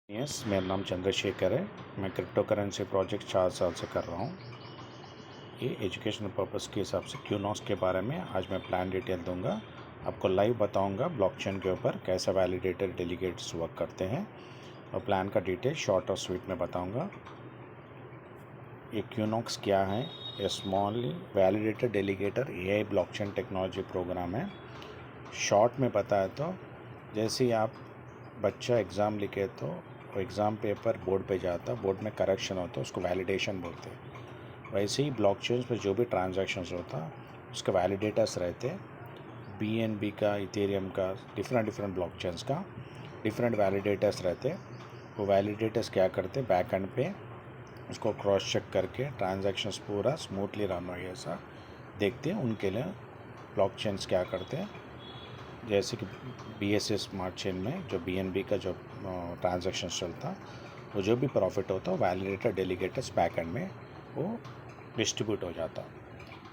मेरा नाम चंद्रशेखर है। मैं क्रिप्टो करेंसी प्रोजेक्ट 4 साल से कर रहा हूँ। ये एजुकेशनल पर्पस के हिसाब से क्यूनॉक्स के बारे में आज मैं प्लान डिटेल दूंगा। आपको लाइव बताऊंगा ब्लॉकचेन के ऊपर कैसा वैलिडेटर डेलीगेट्स वर्क करते हैं और प्लान का डिटेल शॉर्ट और स्वीट में बताऊंगा। ये क्यूनॉक्स क्या है? ये small validator delegator AI blockchain technology program है। शॉर्ट में बताया तो जैसे ही आप बच्चा एग्ज़ाम लिखे तो एग्ज़ाम पेपर बोर्ड पे जाता, बोर्ड में करेक्शन होता है, उसको वैलिडेशन बोलते हैं। वैसे ही ब्लॉकचेन पे जो भी ट्रांजैक्शंस होता उसके वैलिडेटर्स रहते, बीएनबी का, इथेरियम का, डिफरेंट ब्लॉकचेन्स का डिफरेंट वैलिडेटर्स रहते। वो वैलिडेटर्स क्या करते, बैक एंड पे उसको क्रॉस चेक करके ट्रांजैक्शंस पूरा स्मूथली रन हो ऐसा देखते हैं। उनके लिए ब्लॉकचेन्स क्या करते हैं, जैसे कि BSC स्मार्ट चेन में जो BNB का जो ट्रांजैक्शन चलता, वो जो भी प्रॉफिट होता है वैलिडेटर डेलीगेटर्स बैक एंड में वो डिस्ट्रीब्यूट हो जाता,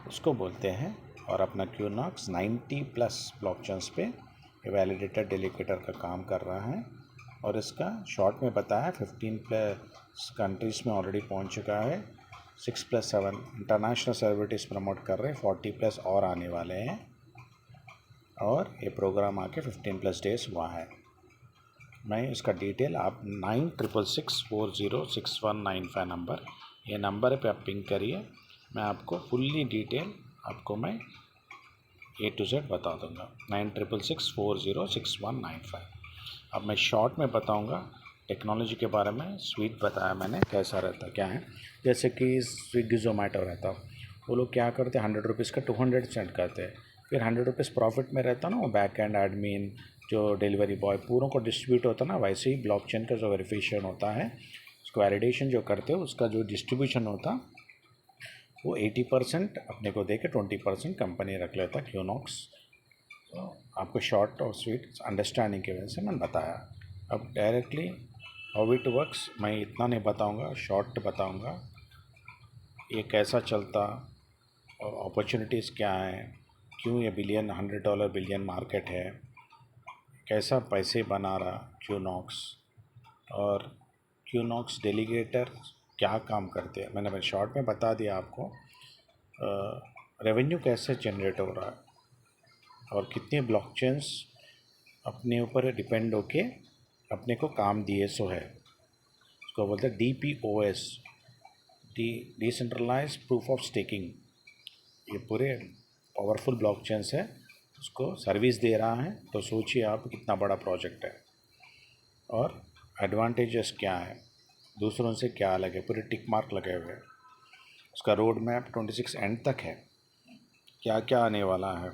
उसको बोलते हैं। और अपना क्यूनॉक्स 90+ ब्लॉकचेन्स पे ये वैलिडेटर डेलीगेटर का काम कर रहा है। और इसका शॉर्ट में बताया 15+ कंट्रीज़ में ऑलरेडी पहुंच चुका है। 6+7 इंटरनेशनल सर्विटीज़ प्रमोट कर रहे हैं, 40+ और आने वाले हैं। और ये प्रोग्राम आके 15+ डेज हुआ है। मैं इसका डिटेल आप 9666406195 नंबर, ये नंबर पे आप पिंग करिए। मैं आपको फुल्ली डिटेल आपको मैं A to Z बता दूंगा। 9666406195। अब मैं शॉर्ट में बताऊंगा टेक्नोलॉजी के बारे में। स्वीट बताया मैंने कैसा रहता क्या है। जैसे कि स्विगी जोमेटो रहता, वो लोग क्या करते, 100 रुपीज़ का 200 सेंड करते हैं, फिर 100 रुपीज़ प्रॉफिट में रहता ना, वो बैक एंड एडमिन जो डिलीवरी बॉय पूरों को डिस्ट्रीब्यूट होता ना। वैसे ही ब्लॉकचेन का जो वेरिफिकेशन होता है, उसको वैलिडेशन जो करते हैं, उसका जो डिस्ट्रीब्यूशन होता वो 80% अपने को दे के 20% कंपनी रख लेता क्यूनॉक्स। तो आपको शॉर्ट और स्वीट अंडरस्टैंडिंग की वजह से मैंने बताया। अब डायरेक्टली हाउ इट वर्क्स मैं इतना नहीं बताऊंगा, शॉर्ट बताऊंगा ये कैसा चलता और अपॉर्चुनिटीज़ क्या हैं, क्यों ये $100 बिलियन मार्केट है, कैसा पैसे बना रहा क्यूनॉक्स, और क्यूनॉक्स डेलीगेटर क्या काम करते हैं। मैंने शॉर्ट में बता दिया आपको। रेवेन्यू कैसे जनरेट हो रहा है और कितने ब्लॉकचेन्स अपने ऊपर डिपेंड होके अपने को काम दिए सो है। उसको बोलते हैं DPoS, decentralize proof of staking. ये पूरे पावरफुल ब्लॉकचेन्स है, उसको सर्विस दे रहा है। तो सोचिए आप कितना बड़ा प्रोजेक्ट है और एडवांटेजेस क्या है, दूसरों से क्या अलग है, पूरे टिक मार्क लगे हुए हैं। उसका रोड मैप 26 एंड तक है, क्या क्या आने वाला है,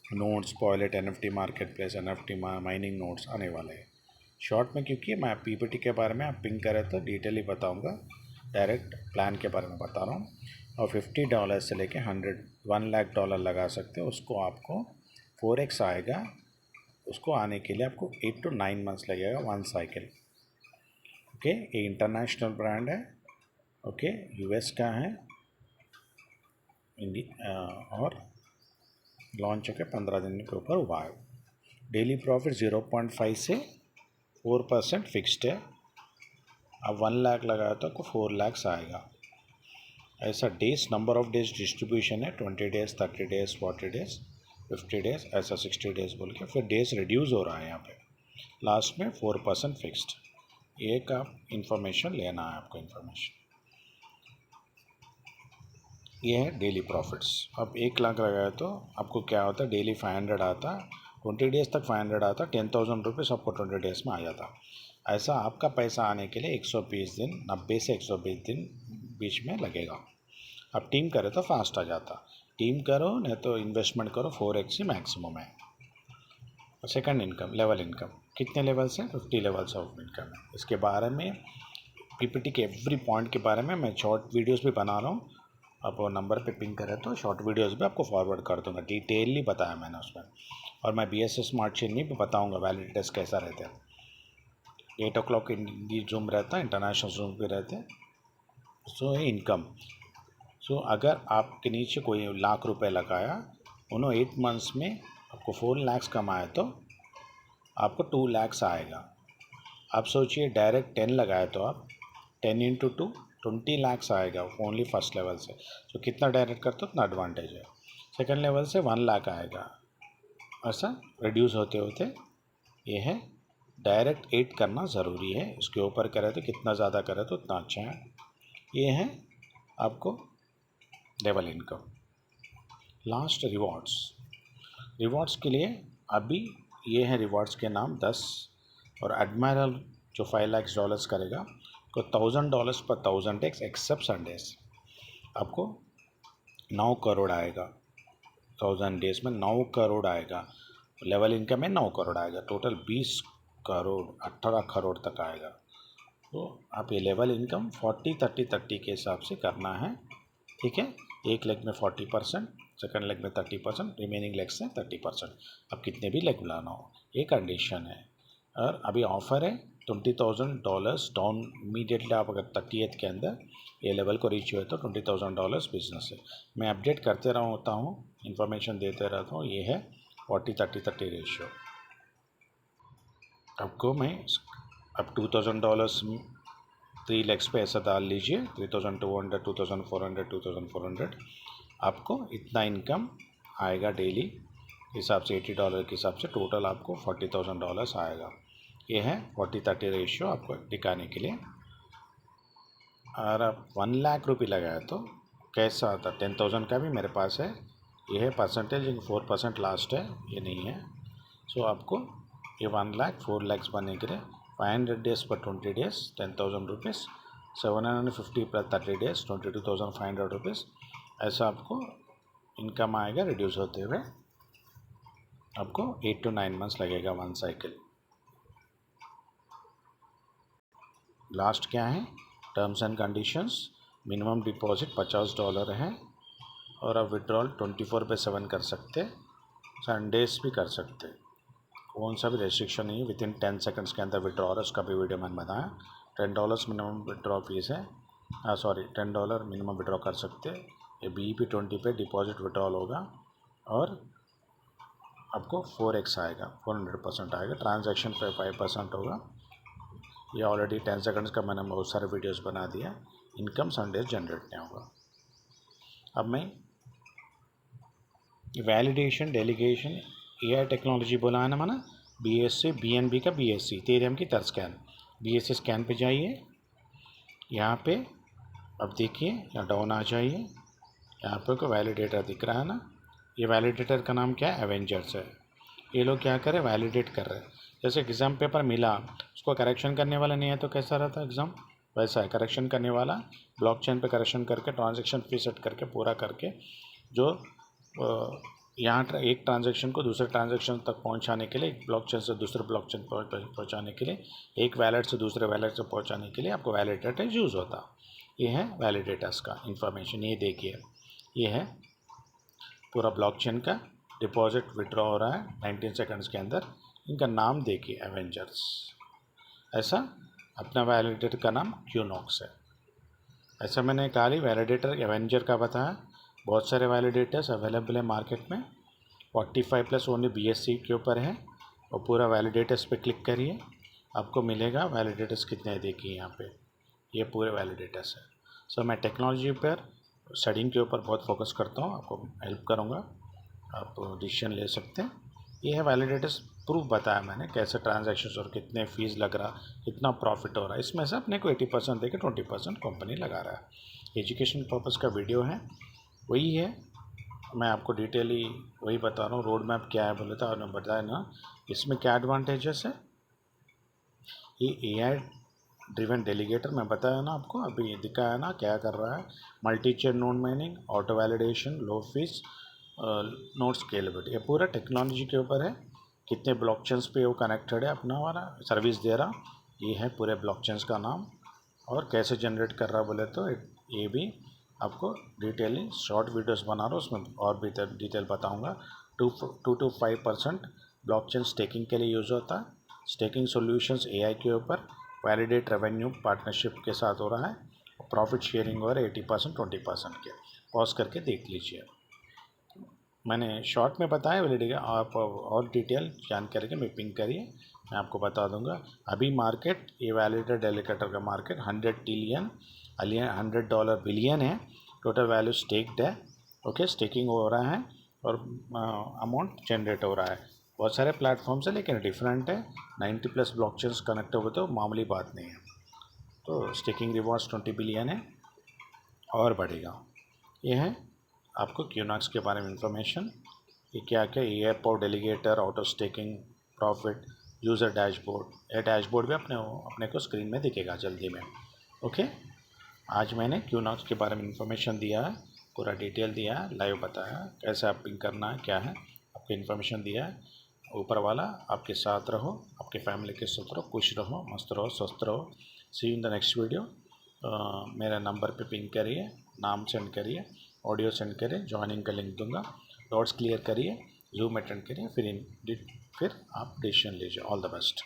nodes, pilot, NFT market place, NFT mining nodes आने वाले हैं। शॉर्ट में क्योंकि मैं PPT के बारे में आप पिंग करें तो डिटेल ही बताऊंगा, डायरेक्ट प्लान के बारे में बता रहा हूँ। और $50 से लेके 1 लाख डॉलर लगा सकते हो, उसको आपको 4x आएगा। उसको आने के लिए आपको 8 to 9 मंथ्स लगेगा, 1 साइकिल। ओके, ये इंटरनेशनल ब्रांड है। ओके, US का है और लॉन्च होकर 15 दिन के ऊपर हुआ है। डेली प्रॉफिट 0.5 से 4% फिक्स्ड है। अब 1 लाख लगाया तो आपको 4 लाख आएगा। ऐसा days, number of days distribution है, 20 डेज, 30 डेज, 40 डेज, 50 डेज, ऐसा 60 डेज बोल के फिर डेज रिड्यूस हो रहा है यहाँ पे। लास्ट में 4% फिक्स्ड। एक आप इंफॉर्मेशन लेना है आपको इन्फॉर्मेशन। ये है डेली प्रॉफिट्स। अब 1 लाख लगाया तो आपको क्या होता है, डेली 500 आता, 20 डेज तक 500 आता, 10,000 रुपीज़ आपको 20 डेज में आ जाता। ऐसा आपका पैसा आने के लिए 120 दिन, 90 से 120 दिन बीच में लगेगा। अब टीम करे तो फास्ट आ जाता। टीम करो नहीं तो इन्वेस्टमेंट करो, 4x ही मैक्सिमम है। सेकंड इनकम, लेवल इनकम कितने लेवल्स हैं, 50 लेवल्स ऑफ इनकम है। इसके बारे में PPT के एवरी पॉइंट के बारे में मैं शॉर्ट वीडियोस भी बना रहा हूँ। आप वो नंबर पे पिंग करें तो शॉर्ट वीडियोस भी आपको फॉरवर्ड कर दूंगा, डिटेलली बताया मैंने उसमें। और मैं BSC स्मार्ट चेन में भी बताऊंगा वैलिडेटर्स कैसा रहते हैं। 8 o'clock इंडिया जूम रहता है, इंटरनेशनल जूम भी रहते हैं। सो है इनकम। सो अगर आपके नीचे कोई लाख रुपए लगाया, उन्होंने 8 मंथ्स में आपको 4 लाख कमाए तो आपको 2 लाख आएगा। आप सोचिए डायरेक्ट 10 लगाए तो आप 10 इंटू 2 20 lakhs आएगा ओनली फर्स्ट लेवल से। तो कितना डायरेक्ट करते हो उतना एडवांटेज है। सेकंड लेवल से 1 लाख आएगा, ऐसा रिड्यूस होते होते ये है। डायरेक्ट 8 करना ज़रूरी है, इसके ऊपर करें तो कितना ज़्यादा करें तो उतना अच्छा है। ये है आपको level income. Last rewards. Rewards के लिए अभी ये है रिवॉर्ड्स के नाम 10 और एडमायरल जो $5 लाख करेगा को $1000 पर 1000 टैक्स एक्सेप्ट संडेज आपको 9 करोड़ आएगा। 1000 डेज में 9 करोड़ आएगा। लेवल इनकम में 9 करोड़ आएगा, टोटल 20 करोड़ 18 करोड़ तक आएगा। तो आप ये लेवल इनकम 40-30-30 के हिसाब से करना है, ठीक है। एक लेग में 40%, सेकंड लेग में 30%, रिमेनिंग लेग से 30%। अब कितने भी लेग बुलाना हो, ये कंडीशन है। और अभी ऑफर है $20,000 डाउन इमीडिएटली। आप अगर 30th के अंदर ये लेवल को रीच हुए तो $20,000 बिजनेस है। मैं अपडेट करते रहता हूँ, इन्फॉर्मेशन देते रहता हूँ। ये है 40-30-30 रेशियो। आपको मैं अब $2,000 3 लेग्स पे ऐसा डाल लीजिए, 3200, 2400, 2400। आपको इतना इनकम आएगा डेली हिसाब से, $80 के हिसाब से टोटल आपको $40,000 आएगा। ये है 40-30 रेशियो आपको दिखाने के लिए। और आप 1 लाख रुपये लगाए तो कैसा आता, 10,000 का भी मेरे पास है। ये है परसेंटेज, 4% लास्ट है, ये नहीं है। सो आपको ये 1 लाख 4 lakhs बनने के लिए 500 days पर 20 days 10,000 रुपीज़, 750 पर 30 days 22,500 रुपीज़। ऐसा आपको इनकम आएगा रिड्यूस होते हुए। आपको 8 to 9 months लगेगा वन साइकिल। लास्ट क्या है, terms and conditions. Minimum deposit $50 है और आप विड्रॉल 24/7 कर सकते, संडेज भी कर सकते। कौन सा भी रेस्ट्रिक्शन नहीं है, विदिन 10 सेकंड्स के अंदर विड्रॉल है। उसका भी वीडियो मैंने बताया। $10 मिनिमम विड्रॉ फीस है, $10 मिनिमम विड्रॉ कर सकते। ये BEP 20 पे डिपॉजिट विड्रॉल होगा और आपको 4x आएगा, 400% आएगा। ट्रांजैक्शन पे 5% होगा। ये ऑलरेडी 10 सेकंड्स का मैंने बहुत सारे वीडियोस बना दिया। इनकम संडेज जनरेट नहीं होगा। अब मैं वैलिडेशन डेलीगेशन AI टेक्नोलॉजी बोला है ना, माना BSc BNB का BSc इथेरियम की तर्ज स्कैन। BSc स्कैन पे जाइए, यहाँ पे अब देखिए, यहाँ डाउन आ जाइए, यहाँ पे को वैलिडेटर दिख रहा है ना। ये वैलिडेटर का नाम क्या है, एवेंजर्स है। ये लोग क्या करें, वैलिडेट कर रहे हैं। जैसे एग्ज़ाम पेपर मिला, उसको करेक्शन करने वाला नहीं है तो कैसा रहता है एग्ज़ाम, वैसा है। करेक्शन करने वाला ब्लॉकचेन पे करेक्शन करके ट्रांजैक्शन फी सेट करके पूरा करके जो यहाँ एक ट्रांजैक्शन को दूसरे ट्रांजैक्शन तक पहुँचाने के लिए, एक ब्लॉकचेन से दूसरे ब्लॉकचेन पहुँचाने के लिए, एक वैलेट से दूसरे वैलेट से पहुँचाने के लिए आपको वैलिडेटर यूज़ होता। ये है वैलिडेटर्स का इंफॉर्मेशन। ये देखिए, ये है पूरा ब्लॉकचेन का डिपॉजिट विड्रॉ हो रहा है 19 सेकंड्स के अंदर। इनका नाम देखिए, एवेंजर्स। ऐसा अपना वैलिडेटर का नाम क्यूनॉक्स है। ऐसा मैंने खाली वैलिडेटर एवेंजर का बताया। बहुत सारे वैलिडेटर्स अवेलेबल है मार्केट में। 45+ ओनली BSc के ऊपर है। और पूरा वैलिडेटर्स पे क्लिक करिए, आपको मिलेगा वैलिडेटर्स कितने हैं। देखिए यहाँ पे ये पूरे वैलिडेटर्स है। सो मैं टेक्नोलॉजी पर स्टडिंग के ऊपर बहुत फोकस करता हूँ, आपको हेल्प करूँगा, आप डिसीजन ले सकते हैं। ये है वैलिडेटर्स प्रूफ बताया मैंने, कैसे ट्रांजैक्शंस और कितने फीस लग रहा, कितना प्रॉफिट हो रहा है। इसमें से अपने को 80% देके 20% कंपनी लगा रहा है। एजुकेशन पर्पज़ का वीडियो है, वही है। मैं आपको डिटेली वही बता रहा हूँ। रोड मैप क्या है बोले तो आपने बताया ना, इसमें क्या एडवांटेजेस है। ये AI ड्रिवन डेलीगेटर मैं बताया ना आपको, अभी ये दिखाया ना क्या कर रहा है। Multi chain node mining, auto validation, low fees, node scalability. ये पूरा टेक्नोलॉजी के ऊपर है। कितने ब्लॉकचेन्स पे वो कनेक्टेड है, अपना वाला सर्विस दे रहा, ये है पूरे ब्लॉकचेन्स का नाम। और कैसे जनरेट कर रहा बोले तो ये भी आपको डिटेलिंग शॉर्ट वीडियोस बना रहा हूँ, उसमें और भी डिटेल बताऊँगा। 2 to 5% ब्लॉकचेन स्टेकिंग के लिए यूज़ होता है। स्टेकिंग सॉल्यूशंस AI के ऊपर वैलिडेट रेवेन्यू पार्टनरशिप के साथ हो रहा है। प्रॉफिट शेयरिंग और 80% 20% के। पॉज करके देख लीजिए, मैंने शॉर्ट में बताया वैलिडेट। आप और डिटेल जानकारी के में पिंग करिए, मैं आपको बता दूंगा। अभी मार्केट, ये वैलिडेटेड एलिकेटर का मार्केट $100 बिलियन है, टोटल वैल्यू स्टेक्ड है। ओके, स्टेकिंग हो रहा है और अमाउंट जनरेट हो रहा है। बहुत सारे प्लेटफॉर्म्स है लेकिन डिफरेंट है। 90+ ब्लॉकचेन्स कनेक्ट हो तो मामूली बात नहीं है। तो स्टेकिंग रिवॉर्ड्स 20 बिलियन है और बढ़ेगा। ये है आपको क्यूनॉक्स के बारे में इंफॉर्मेशन। ये क्या क्या, ये ऐप और delegator, auto staking, profit, user dashboard. ये डैशबोर्ड भी अपने को स्क्रीन में दिखेगा जल्दी में। ओके, आज मैंने क्यूनॉक्स के बारे में इंफॉर्मेशन दिया है, पूरा डिटेल दिया है, लाइव बताया कैसे आप पिंग करना है, क्या है आपको इन्फॉर्मेशन दिया है। ऊपर वाला आपके साथ रहो, आपके फैमिली के साथ रहो, खुश रहो, मस्त रहो, स्वस्थ रहो। See you in the next video. मेरा नंबर पे पिंग करिए, नाम सेंड करिए, ऑडियो सेंड करिए, ज्वाइनिंग का लिंक दूंगा, डाउट्स क्लियर करिए, जूम अटेंड करिए, फिर आप डिसीजन लीजिए। All the best.